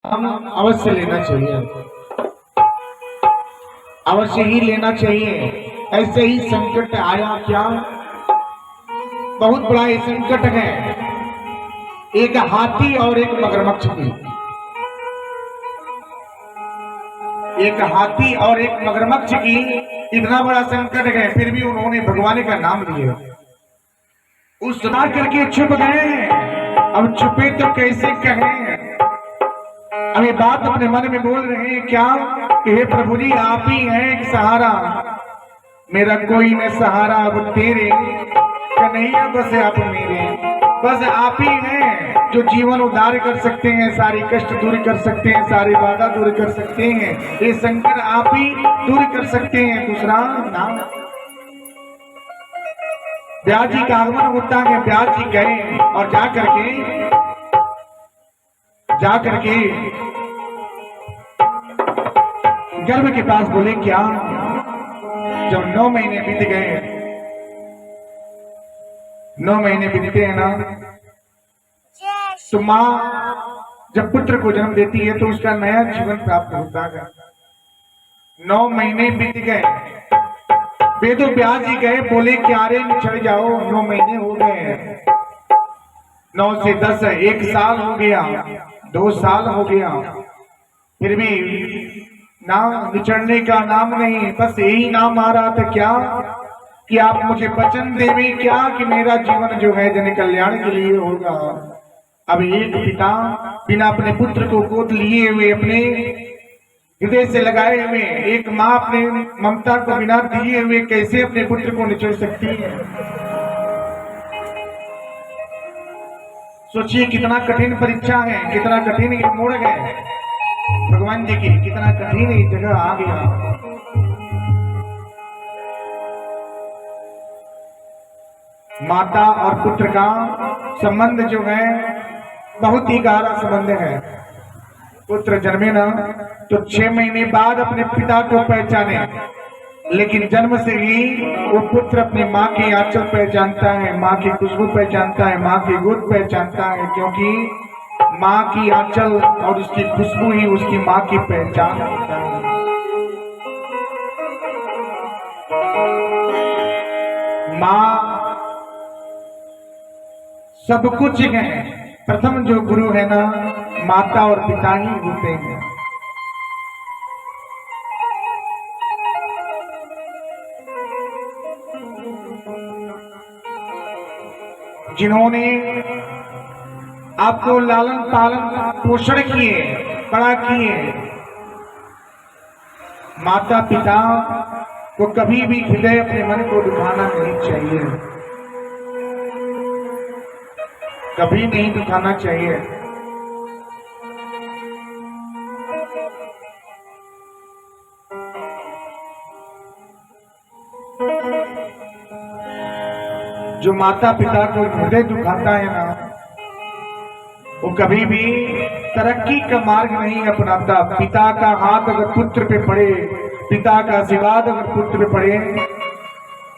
हम अवश्य लेना चाहिए, अवश्य ही लेना चाहिए। ऐसे ही संकट आया क्या, बहुत बड़ा ये संकट है, एक हाथी और एक मगरमच्छ की, एक हाथी और एक मगरमच्छ की इतना बड़ा संकट है, फिर भी उन्होंने भगवान का नाम लिया। उस सुना करके छुप गए। अब छुपे तो कैसे कहें, अब ये बात अपने मन में बोल रहे हैं क्या कि हे प्रभु जी आप ही हैं एक सहारा, मेरा कोई न सहारा अब तेरे, कन्हैया बस आप मेरे, बस आप ही हैं जो जीवन उद्धार कर सकते हैं, सारी कष्ट दूर कर सकते हैं, सारी बाधा दूर कर सकते हैं, ये संकट आप ही दूर कर सकते हैं। दूसरा नाम ब्याज जी का आगमन होता है, ब्याज जी गए और जा करके गर्भ के पास बोले क्या, जब 9 महीने बीत गए, 9 महीने बीतते हैं ना, तो माँ जब पुत्र को जन्म देती है तो उसका नया जीवन प्राप्त होता है। 9 महीने बीत गए, वेदो ब्याज जी गए, बोले क्या रे निछड़ जाओ, 9 महीने हो गए, 9 से 10 1 साल हो गया, 2 साल हो गया, फिर भी नाम निचड़ने का नाम नहीं, बस यही नाम आ रहा था क्या कि आप मुझे वचन देवे क्या कि मेरा जीवन जो है जन कल्याण के लिए होगा। अब एक पिता बिना अपने पुत्र को गोद लिए हुए, अपने हृदय से लगाए हुए, एक माँ अपने ममता को बिना दिए हुए कैसे अपने पुत्र को निचोड़ सकती है। सोचिए कितना कठिन परीक्षा है, कितना कठिन ये मोड़ है भगवान जी की, कितना कठिन ये जगह आ गया। माता और पुत्र का संबंध जो है बहुत ही गहरा संबंध है। पुत्र जन्मे ना तो 6 महीने बाद अपने पिता को पहचाने, लेकिन जन्म से ही वो पुत्र अपनी माँ की आंचल पहचानता है, माँ की खुशबू पहचानता है, माँ की गोद पहचानता है, क्योंकि माँ की आंचल और उसकी खुशबू ही उसकी माँ की पहचान होता है। माँ सब कुछ है, प्रथम जो गुरु है ना माता और पिता ही होते हैं। जिन्होंने आपको लालन पालन पोषण किए, बड़ा किए, माता पिता को कभी भी हृदय अपने मन को दुखाना नहीं चाहिए, कभी नहीं दुखाना चाहिए। जो माता पिता को हृदय दुखाता है ना, वो कभी भी तरक्की का मार्ग नहीं अपनाता। पिता का हाथ अगर पुत्र पे पड़े, पिता का आशीर्वाद अगर पुत्र पे पड़े,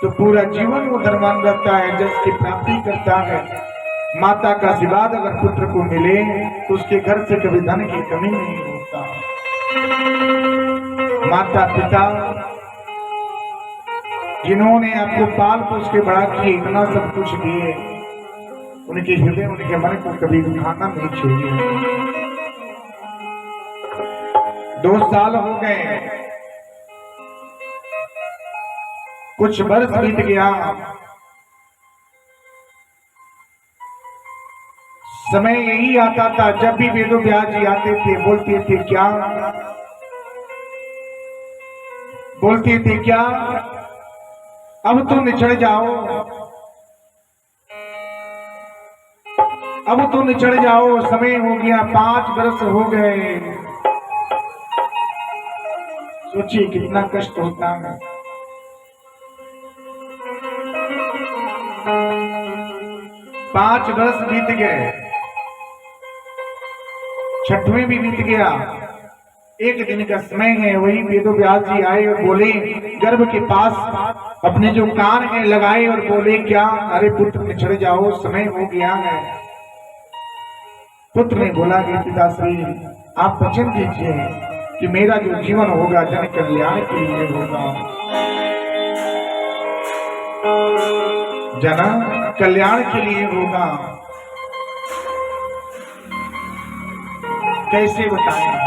तो पूरा जीवन वो धनवान रहता है, जस की प्राप्ति करता है। माता का आशीर्वाद अगर पुत्र को मिले तो उसके घर से कभी धन की कमी नहीं होता। माता पिता जिन्होंने आपको पाल पोस के बड़ा किए, इतना सब कुछ दिए, उनके हृदय उनके मन को कभी दुखाना नहीं चाहिए। 2 साल हो गए, कुछ वर्ष बीत गया, समय यही आता था जब भी वेदो व्यास जी आते थे, बोलते थे क्या, बोलते थे क्या, अब तो निचड़ जाओ, अब तो निचड़ जाओ, समय हो गया, 5 वर्ष हो गए। सोचिए कितना कष्ट होता है। 5 वर्ष बीत गए, 6वें भी बीत गया, एक दिन का समय है। वही वेदो व्यास जी आए और बोले, गर्भ के पास अपने जो कान है लगाए और बोले क्या, अरे पुत्र निचड़ जाओ, समय हो गया है। पुत्र ने बोला कि पिताश्री आप वचन दीजिए कि मेरा जो जीवन होगा जन कल्याण के लिए होगा, जन कल्याण के लिए होगा। कैसे बताएं?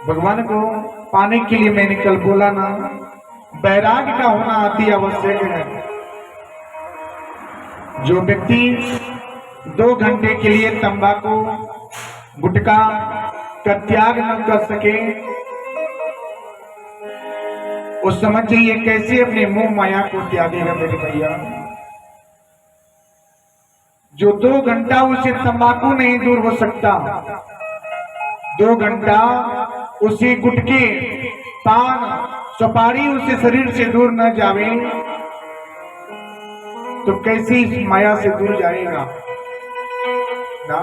भगवान को पाने के लिए मैंने कल बोला ना, वैराग्य का होना अति आवश्यक है। जो व्यक्ति 2 घंटे के लिए तंबाकू गुटखा का त्याग न कर सके, वो समझ जाइए कैसे अपने मोह माया को त्यागेगा मेरे भैया। जो 2 घंटा उसे तंबाकू नहीं दूर हो सकता, 2 घंटा उसे गुटके पान सुपारी उसे शरीर से दूर न जावे, तो कैसे इस माया से दूर जाएगा ना।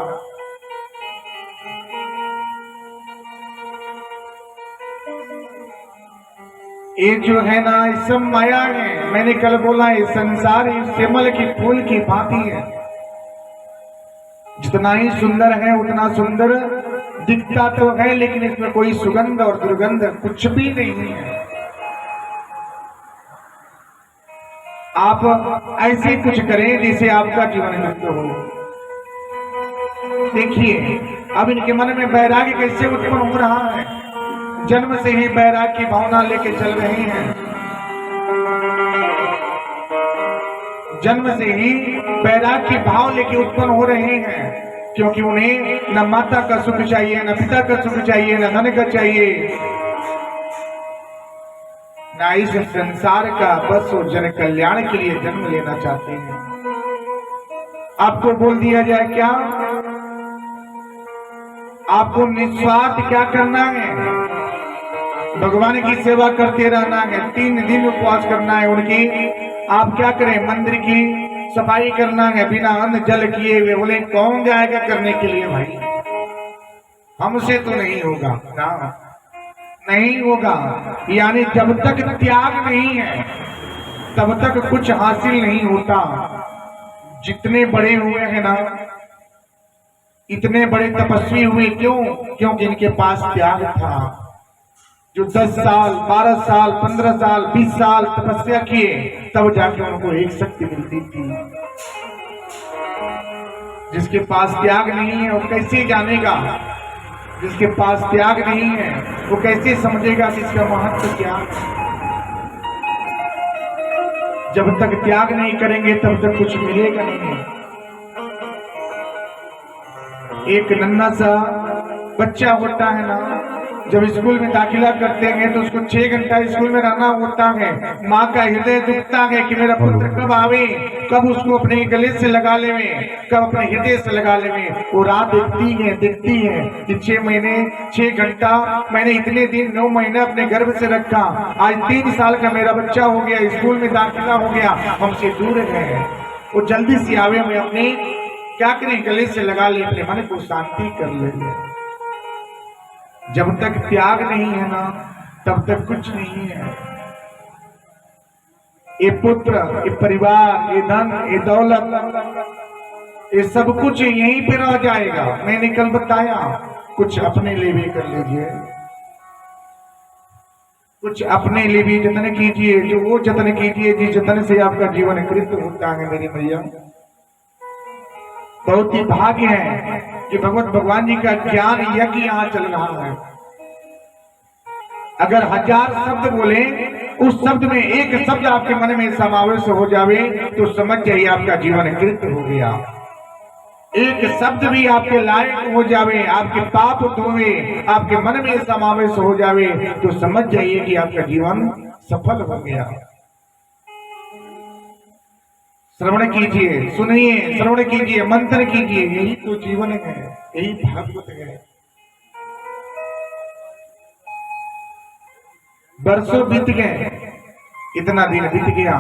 ये जो है ना, इस सब माया है। मैंने कल बोला ये संसार इस कमल की फूल की भांति है, जितना ही सुंदर है उतना सुंदर दिखता तो है, लेकिन इसमें कोई सुगंध और दुर्गंध कुछ भी नहीं है। आप ऐसे कुछ करें जिससे आपका जीवन मुक्त हो। देखिए अब इनके मन में वैराग्य कैसे उत्पन्न हो रहा है। जन्म से ही वैराग्य की भावना लेके चल रहे हैं, जन्म से ही वैराग्य की भाव लेके उत्पन्न हो रहे हैं, क्योंकि उन्हें न माता का सुख चाहिए, न पिता का सुख चाहिए, न धन का चाहिए, न इस संसार का, बस वो जन कल्याण के लिए जन्म लेना चाहते हैं। आपको बोल दिया जाए क्या, आपको निस्वार्थ क्या करना है, भगवान की सेवा करते रहना है, 3 दिन उपवास करना है उनकी। आप क्या करें, मंदिर की सफाई करना है बिना अन्न जल किए हुए। बोले कौन जाएगा करने के लिए भाई, हमसे तो नहीं होगा ना, नहीं होगा। यानी जब तक त्याग नहीं है तब तक कुछ हासिल नहीं होता। जितने बड़े हुए हैं ना, इतने बड़े तपस्वी हुए क्यों? क्योंकि इनके पास त्याग था। जो 10 साल 12 साल 15 साल 20 साल तपस्या किए, तब जाके उनको एक शक्ति मिलती थी। जिसके पास त्याग नहीं है वो कैसे जानेगा, जिसके पास त्याग नहीं है वो कैसे समझेगा कि इसका महत्व क्या है। जब तक त्याग नहीं करेंगे तब तक कुछ मिलेगा नहीं। एक नन्हा सा बच्चा होता है ना, जब स्कूल में दाखिला करते हैं तो उसको 6 घंटा स्कूल में रहना होता है। माँ का हृदय दुखता है कि मेरा पुत्र कब आवे, कब उसको अपने गले से लगा लेवे, कब अपने हृदय से लगा लेवे। वो रात देखती है कि 6 महीने 6 घंटा मैंने इतने दिन 9 महीने अपने गर्भ से रखा, आज 3 साल का मेरा बच्चा हो गया, स्कूल में दाखिला हो गया, हमसे दूर है। वो जल्दी से आवे, मैं अपने क्या करें, गले से लगा ले, अपने मन को शांति कर ले। जब तक त्याग नहीं है ना तब तक कुछ नहीं है। ये पुत्र, ये परिवार, ये धन, ये दौलत, ये सब कुछ यहीं पे रह जाएगा। मैंने कल बताया, कुछ अपने लिए भी कर लीजिए, कुछ अपने लिए भी जतन कीजिए, जो वो जतन कीजिए जिस जतन से आपका जीवन कृत होता है। मेरी भैया बहुत ही भाग्य है कि भगवान जी का ज्ञान यज्ञ यहाँ चल रहा है। अगर 1000 शब्द बोले, उस शब्द में एक शब्द आपके मन में समावेश हो जावे तो समझ जाइए आपका जीवन कृत हो गया। एक शब्द भी आपके लायक हो जावे, आपके पाप धोवे, आपके मन में समावेश हो जावे तो समझ जाइए कि आपका जीवन सफल हो गया। श्रवण कीजिए, सुनिए, श्रवण कीजिए, मंथन कीजिए, यही तो जीवन है, यही भागवत है। वर्षों बीत गए, इतना दिन बीत गया,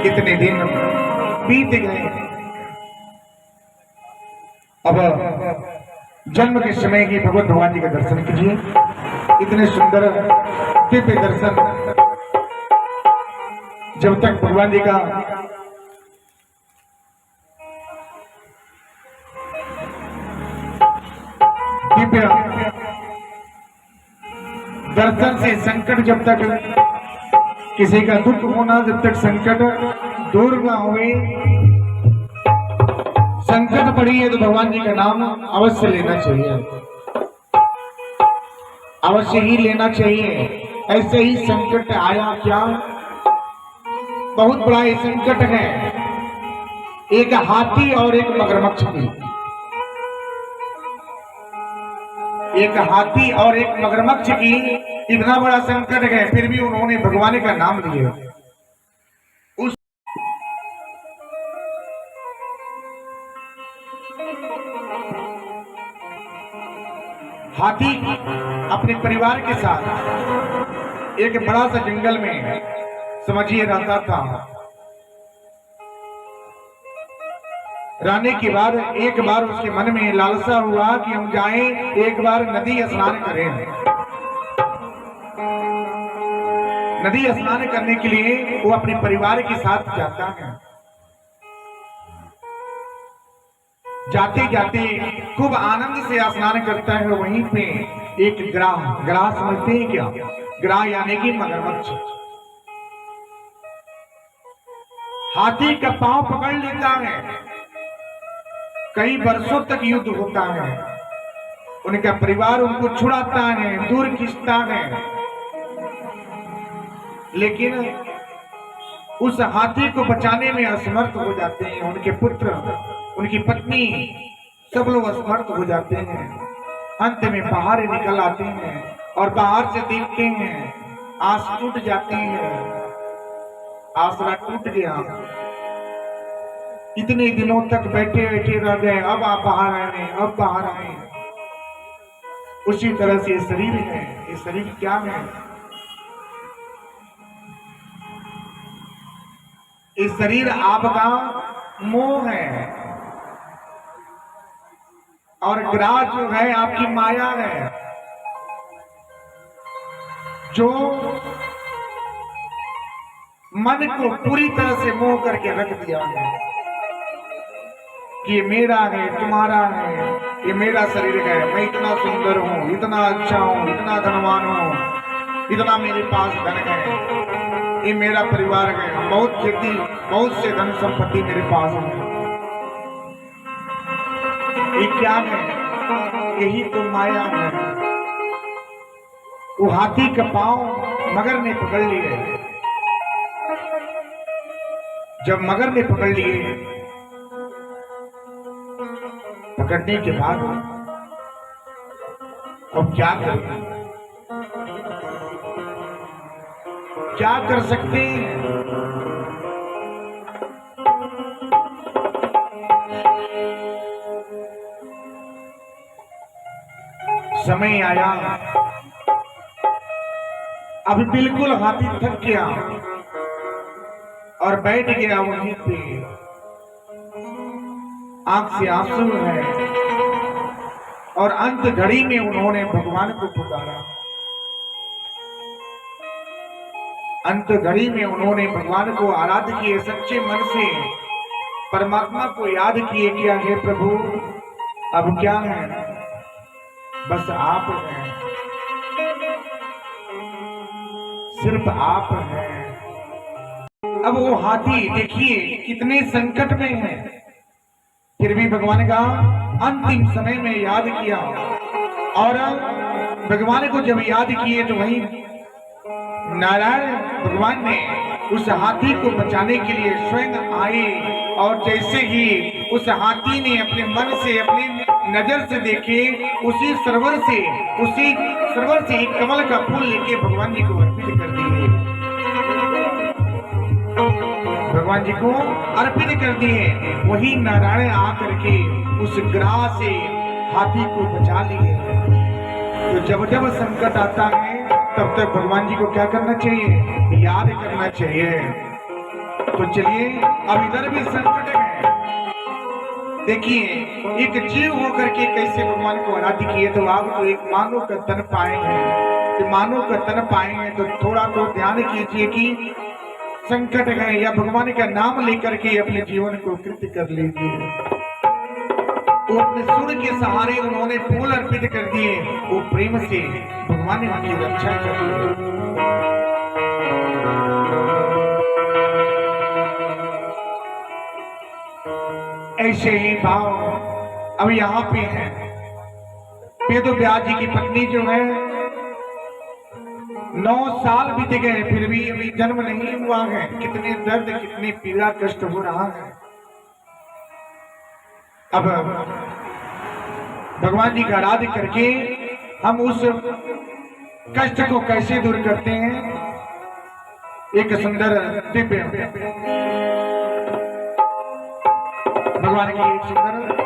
कितने दिन बीत गए। अब जन्म के समय ही भगवान जी का दर्शन कीजिए, इतने सुंदर दिव्य दर्शन जब तक भगवान जी का दिव्य दर्शन से संकट, जब तक किसी का दुख होना, जब तक संकट दूर ना हुए, संकट पड़ी है तो भगवान जी का नाम अवश्य लेना चाहिए, अवश्य ही लेना चाहिए। ऐसे ही संकट आया क्या, बहुत बड़ा ये संकट है, एक हाथी और एक मगरमच्छ की, एक हाथी और एक मगरमच्छ की इतना बड़ा संकट है, फिर भी उन्होंने भगवान का नाम लिया। उस हाथी अपने परिवार के साथ एक बड़ा सा जंगल में समझिए रहता था। रहने के बाद एक बार उसके मन में लालसा हुआ कि हम जाएं एक बार नदी स्नान करें। नदी स्नान करने के लिए वो अपने परिवार के साथ जाता है। जाते जाते खूब आनंद से स्नान करता है। वहीं पे एक ग्राह समझते हैं क्या, ग्राह यानी कि मगरमच्छ हाथी का पांव पकड़ लेता है। कई वर्षों तक युद्ध होता है, उनका परिवार उनको छुड़ाता है, दूर खींचता है, लेकिन उस हाथी को बचाने में असमर्थ हो जाते हैं। उनके पुत्र, उनकी पत्नी, सब लोग असमर्थ हो जाते हैं। अंत में बाहर निकल आते हैं और बाहर से देखते हैं, आस टूट जाती है, आसरा टूट गया। इतने दिनों तक बैठे बैठे रह गए, अब आप बाहर आए, अब बाहर आए। उसी तरह से ये शरीर है। ये शरीर क्या है? ये शरीर आपका मोह है और ग्राह जो है आपकी माया है, जो मन को पूरी तरह से मोह करके रख दिया है कि ये मेरा है, तुम्हारा है, ये मेरा शरीर है, मैं इतना सुंदर हूँ, इतना अच्छा हूँ, इतना धनवान हूँ, इतना मेरे पास धन है, ये मेरा परिवार है, बहुत खेती, बहुत से धन संपत्ति मेरे पास है। ये क्या है? यही तो माया है। वो हाथी का पांव मगर ने पकड़ लिए। जब मगर ने पकड़ लिए, पकड़ने के बाद अब क्या करें? क्या कर सकते हैं? समय आया, अभी बिल्कुल हाथी थक गया और बैठ गया वहीं पे। आंख से आंसू है और अंत घड़ी में उन्होंने भगवान को पुकारा। अंत घड़ी में उन्होंने भगवान को आराध किए, सच्चे मन से परमात्मा को याद किए, क्या है प्रभु, अब क्या है, बस आप हैं, सिर्फ आप हैं। अब वो हाथी देखिए कितने संकट में है, फिर भी भगवान का अंतिम समय में याद किया। और भगवान को जब याद किए तो वहीं नारायण भगवान ने उस हाथी को बचाने के लिए स्वयं आए। और जैसे ही उस हाथी ने अपने मन से, अपनी नजर से देखे, उसी सरोवर से एक कमल का फूल लेके भगवान जी को अर्पित कर दिए, भगवान जी को अर्पित कर दिए। वही नारायण आकर के उस ग्राह से हाथी को बचा लिए। तो जब जब संकट आता है तब तक भगवान जी को क्या करना चाहिए? याद करना चाहिए। तो चलिए, अब इधर भी संकट है। देखिए, एक जीव होकर के कैसे भगवान को आराध्य किए, तो आप तो एक मानव का तन पाए हैं। तो मानव का तन पाए हैं तो थोड़ा तो ध्यान कीजिए कि संकट गए या भगवान का नाम लेकर के अपने जीवन को कृत कर लीजिए। वो अपने सुर के सहारे उन्होंने फूल अर्पित कर दिए, वो प्रेम से भगवान ने उनकी रक्षा कर ली। ऐसे ही भाव अब यहाँ पे है। वेद व्यास जी की पत्नी जो है 9 साल बीत गए फिर भी अभी जन्म नहीं हुआ है। कितने दर्द कितनी पीड़ा कष्ट हो रहा है। अब भगवान जी का आराधना करके हम उस कष्ट को कैसे दूर करते हैं। एक सुंदर दिव्य भगवान की एक सुंदर